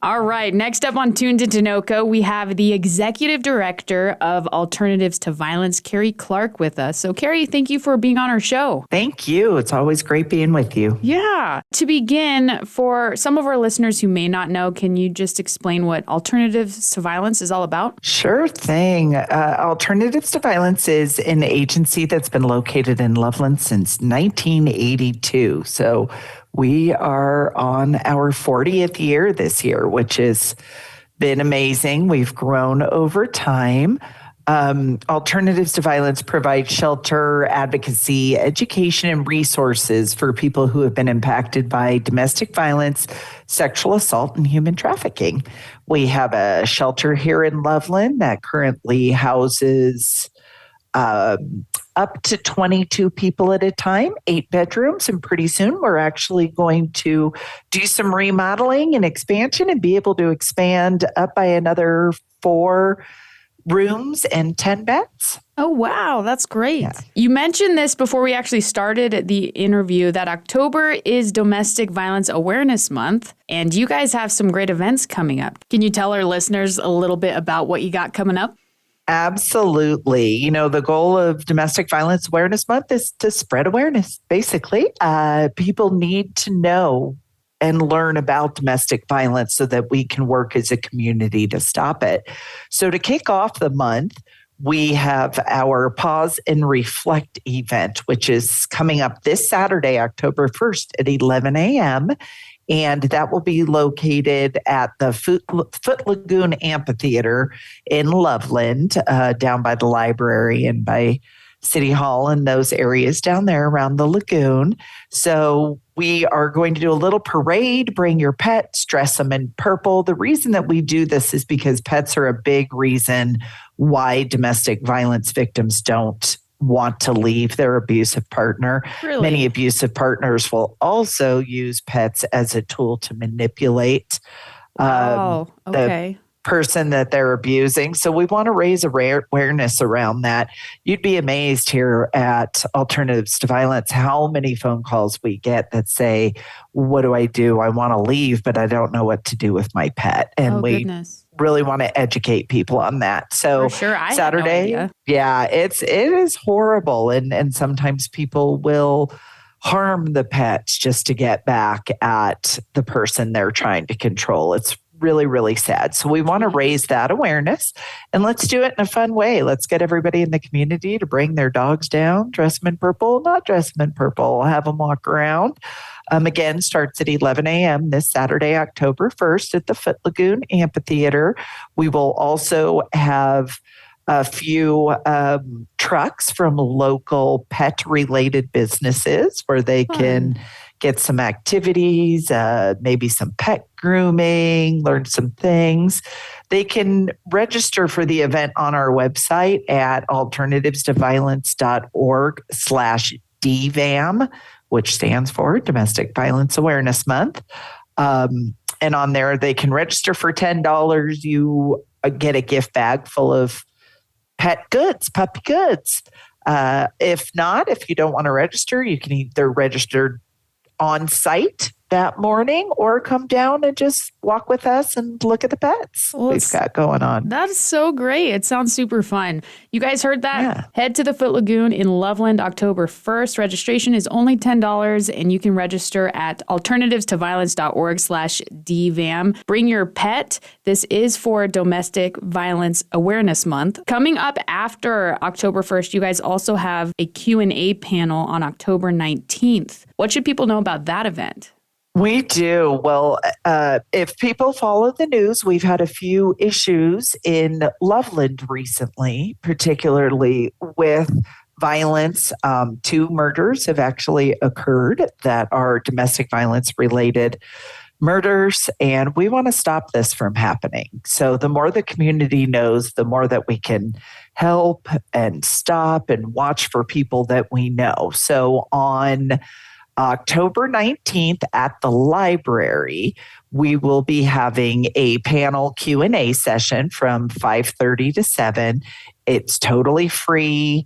All right. Next up on Tuned Into NoCo, we have the Executive Director of Alternatives to Violence, Kari Clark, with us. So, Kari, thank you for being on our show. Thank you. It's always great being with you. Yeah. To begin, for some of our listeners who may not know, can you just explain what Alternatives to Violence is all about? Sure thing. Alternatives to Violence is an agency that's been located in Loveland since 1982. So we are on our 40th year this year, which has been amazing. We've grown over time. Alternatives to Violence provide shelter, advocacy, education, and resources for people who have been impacted by domestic violence, sexual assault, and human trafficking. We have a shelter here in Loveland that currently houses up to 22 people at a time, 8 bedrooms. And pretty soon we're actually going to do some remodeling and expansion and be able to expand up by another 4 rooms and 10 beds. Oh, wow. That's great. Yeah. You mentioned this before we actually started the interview that October is Domestic Violence Awareness Month, and you guys have some great events coming up. Can you tell our listeners a little bit about what you got coming up? Absolutely. You know, the goal of Domestic Violence Awareness Month is to spread awareness, basically. People need to know and learn about domestic violence so that we can work as a community to stop it. So to kick off the month, we have our Pause and Reflect event, which is coming up this Saturday, October 1st at 11 a.m., and that will be located at the Foot Lagoon Amphitheater in Loveland, down by the library and by City Hall and those areas down there around the lagoon. So we are going to do a little parade, bring your pets, dress them in purple. The reason that we do this is because pets are a big reason why domestic violence victims don't want to leave their abusive partner. Really? Many abusive partners will also use pets as a tool to manipulate the person that they're abusing. So we want to raise awareness around that. You'd be amazed here at Alternatives to Violence how many phone calls we get that say, what do I do? I want to leave, but I don't know what to do with my pet. And really want to educate people on that. So for sure, I Saturday, had no idea. yeah, it is horrible. And sometimes people will harm the pets just to get back at the person they're trying to control. It's really, really sad. So we want to raise that awareness, and let's do it in a fun way. Let's get everybody in the community to bring their dogs down, dress them in purple, not dress them in purple, have them walk around. Again, starts at 11 a.m. this Saturday, October 1st at the Foot Lagoon Amphitheater. We will also have a few trucks from local pet-related businesses where they can get some activities, maybe some pet grooming, learn some things. They can register for the event on our website at alternatives-to-violence.org/DVAM, which stands for Domestic Violence Awareness Month. And on there, they can register for $10. You get a gift bag full of pet goods, puppy goods. If not, if you don't want to register, you can either register on site that morning or come down and just walk with us and look at the pets we've got going on. That's so great. It sounds super fun. You guys heard that? Yeah. Head to the Foot Lagoon in Loveland October 1st. Registration is only $10 and you can register at alternatives-to-violence.org/DVAM. Bring your pet. This is for Domestic Violence Awareness Month. Coming up after October 1st, you guys also have a Q&A panel on October 19th. What should people know about that event? We do. Well, if people follow the news, we've had a few issues in Loveland recently, particularly with violence. 2 murders have actually occurred that are domestic violence related murders, and we want to stop this from happening. So the more the community knows, the more that we can help and stop and watch for people that we know. So on October 19th at the library, we will be having a panel Q&A session from 5:30 to 7. It's totally free.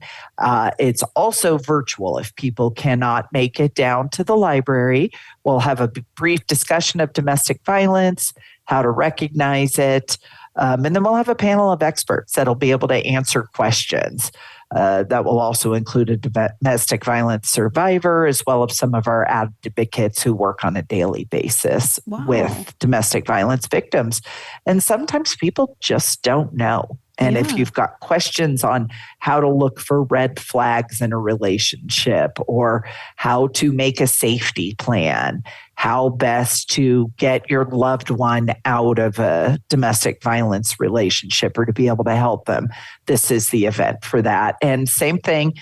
It's also virtual if people cannot make it down to the library. We'll have a brief discussion of domestic violence, how to recognize it. And then we'll have a panel of experts that'll be able to answer questions. That will also include a domestic violence survivor, as well as some of our advocates who work on a daily basis with domestic violence victims. And sometimes people just don't know. And if you've got questions on how to look for red flags in a relationship, or how to make a safety plan, how best to get your loved one out of a domestic violence relationship or to be able to help them, this is the event for that. And same thing,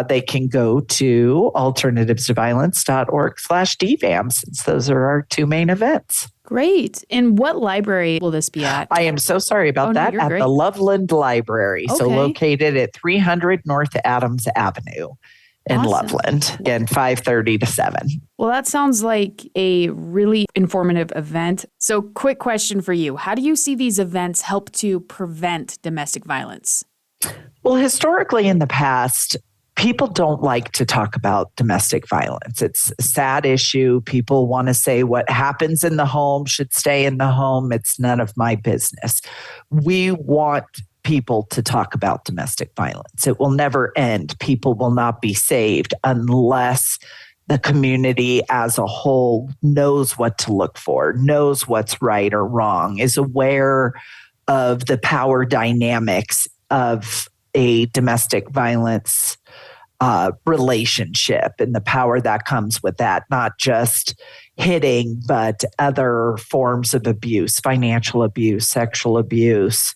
they can go to alternativestoviolence.org/DVAM, since those are our two main events. Great. And what library will this be at? I am so sorry about that. At the Loveland Library. Okay. So located at 300 North Adams Avenue in Loveland. Again, 5:30 to 7. Well, that sounds like a really informative event. So quick question for you. How do you see these events help to prevent domestic violence? Well, historically in the past, people don't like to talk about domestic violence. It's a sad issue. People want to say what happens in the home should stay in the home. It's none of my business. We want people to talk about domestic violence. It will never end. People will not be saved unless the community as a whole knows what to look for, knows what's right or wrong, is aware of the power dynamics of a domestic violence relationship and the power that comes with that, not just hitting, but other forms of abuse, financial abuse, sexual abuse,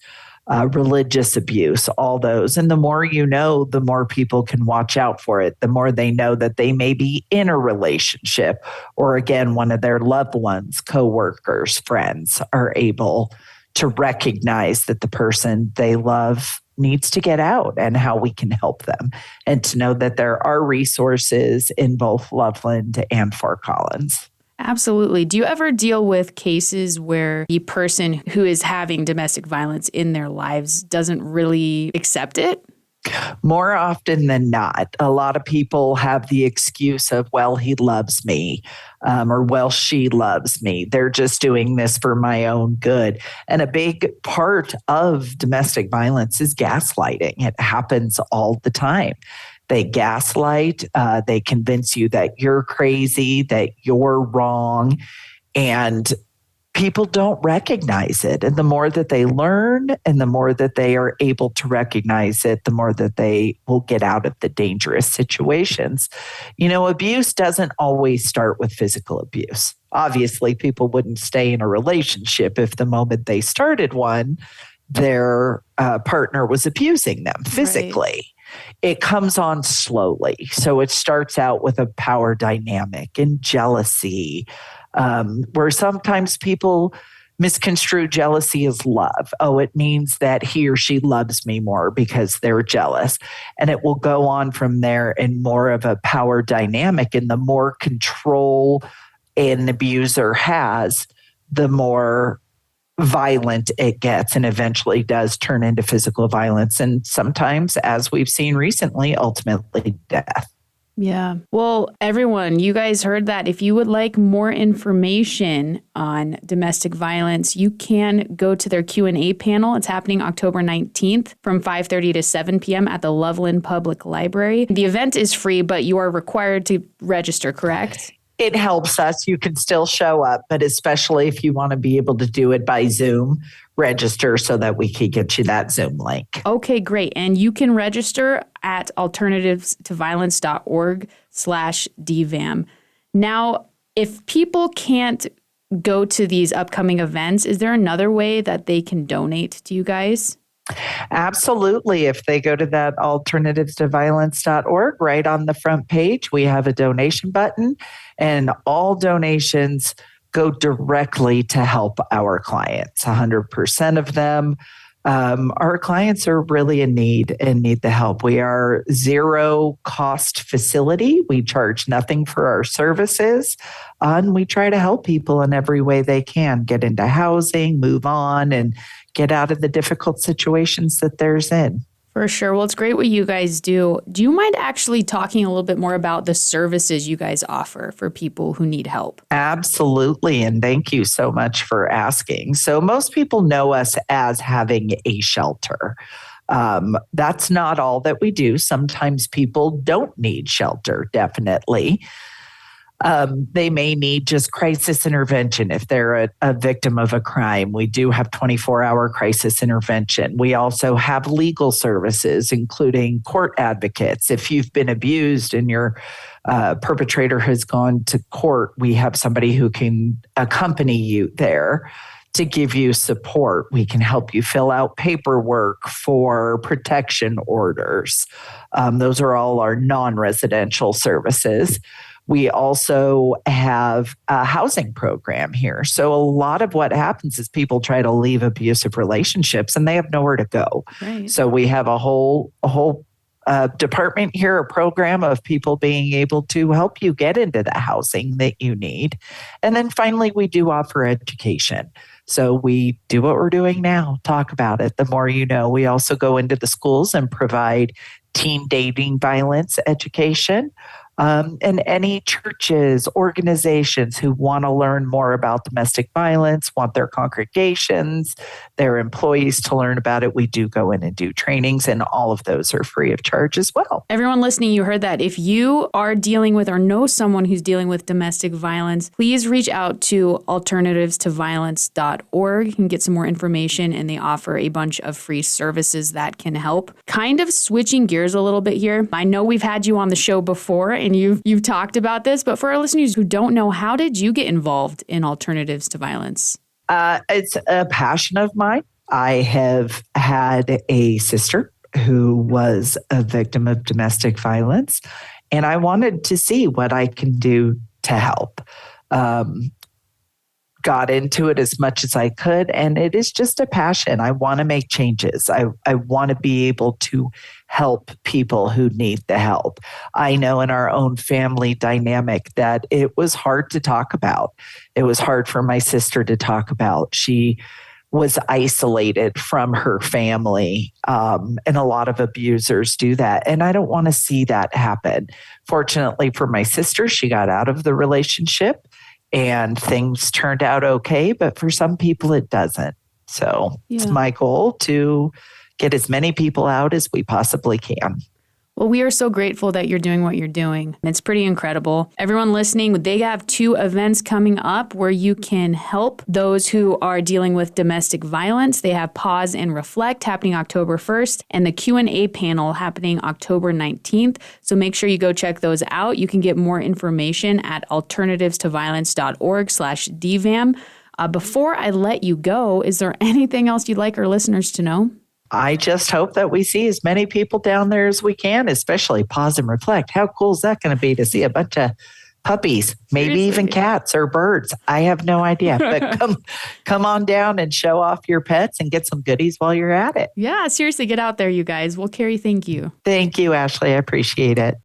religious abuse, all those. And the more you know, the more people can watch out for it, the more they know that they may be in a relationship, or again, one of their loved ones, coworkers, friends are able to recognize that the person they love needs to get out and how we can help them, and to know that there are resources in both Loveland and Fort Collins. Absolutely. Do you ever deal with cases where the person who is having domestic violence in their lives doesn't really accept it? More often than not. A lot of people have the excuse of, well, he loves me, or well, she loves me. They're just doing this for my own good. And a big part of domestic violence is gaslighting. It happens all the time. They gaslight, they convince you that you're crazy, that you're wrong, and people don't recognize it. And the more that they learn and the more that they are able to recognize it, the more that they will get out of the dangerous situations. You know, abuse doesn't always start with physical abuse. Obviously, people wouldn't stay in a relationship if the moment they started one, their partner was abusing them physically. Right. It comes on slowly. So it starts out with a power dynamic and jealousy, where sometimes people misconstrue jealousy as love. Oh, it means that he or she loves me more because they're jealous. And it will go on from there in more of a power dynamic. And the more control an abuser has, the more violent it gets, and eventually does turn into physical violence. And sometimes, as we've seen recently, ultimately death. Yeah. Well, everyone, you guys heard that. If you would like more information on domestic violence, you can go to their Q&A panel. It's happening October 19th from 5:30 to 7 p.m. at the Loveland Public Library. The event is free, but you are required to register, correct? It helps us. You can still show up, but especially if you want to be able to do it by Zoom, register so that we can get you that Zoom link. Okay, great. And you can register at alternativestoviolence.org/DVAM. Now, if people can't go to these upcoming events, is there another way that they can donate to you guys? Absolutely. If they go to that alternativestoviolence.org, right on the front page, we have a donation button, and all donations go directly to help our clients. 100% of them. Our clients are really in need and need the help. We are zero cost facility. We charge nothing for our services, and we try to help people in every way they can get into housing, move on, and get out of the difficult situations that they're in. For sure. Well, it's great what you guys do. Do you mind actually talking a little bit more about the services you guys offer for people who need help? Absolutely. And thank you so much for asking. So, most people know us as having a shelter. That's not all that we do. Sometimes people don't need shelter, definitely. They may need just crisis intervention if they're a victim of a crime. We do have 24-hour crisis intervention. We also have legal services, including court advocates. If you've been abused and your perpetrator has gone to court, we have somebody who can accompany you there to give you support. We can help you fill out paperwork for protection orders. Those are all our non-residential services. We also have a housing program here. So a lot of what happens is people try to leave abusive relationships and they have nowhere to go. Right. So we have a whole department here, a program of people being able to help you get into the housing that you need. And then finally, we do offer education. So we do what we're doing now, talk about it. The more you know. We also go into the schools and provide teen dating violence education. And any churches, organizations who want to learn more about domestic violence, want their congregations, their employees to learn about it, we do go in and do trainings, and all of those are free of charge as well. Everyone listening, you heard that. If you are dealing with or know someone who's dealing with domestic violence, please reach out to alternativestoviolence.org. You can get some more information, and they offer a bunch of free services that can help. Kind of switching gears a little bit here. I know we've had you on the show before, and you've talked about this, but for our listeners who don't know, how did you get involved in Alternatives to Violence? It's a passion of mine. I have had a sister who was a victim of domestic violence, and I wanted to see what I can do to help. Got into it as much as I could, and it is just a passion. I want to make changes. I want to be able to help people who need the help. I know in our own family dynamic that it was hard to talk about. It was hard for my sister to talk about. She was isolated from her family, and a lot of abusers do that. And I don't want to see that happen. Fortunately for my sister, she got out of the relationship and things turned out okay, but for some people it doesn't. So It's my goal to get as many people out as we possibly can. Well, we are so grateful that you're doing what you're doing. It's pretty incredible. Everyone listening, they have 2 events coming up where you can help those who are dealing with domestic violence. They have Pause and Reflect happening October 1st and the Q&A panel happening October 19th. So make sure you go check those out. You can get more information at alternativestoviolence.org/DVAM. Before I let you go, is there anything else you'd like our listeners to know? I just hope that we see as many people down there as we can, especially Pause and Reflect. How cool is that going to be to see a bunch of puppies, maybe even cats or birds? I have no idea, but come on down and show off your pets and get some goodies while you're at it. Yeah, seriously, get out there, you guys. Well, Kari, thank you. Thank you, Ashlee. I appreciate it.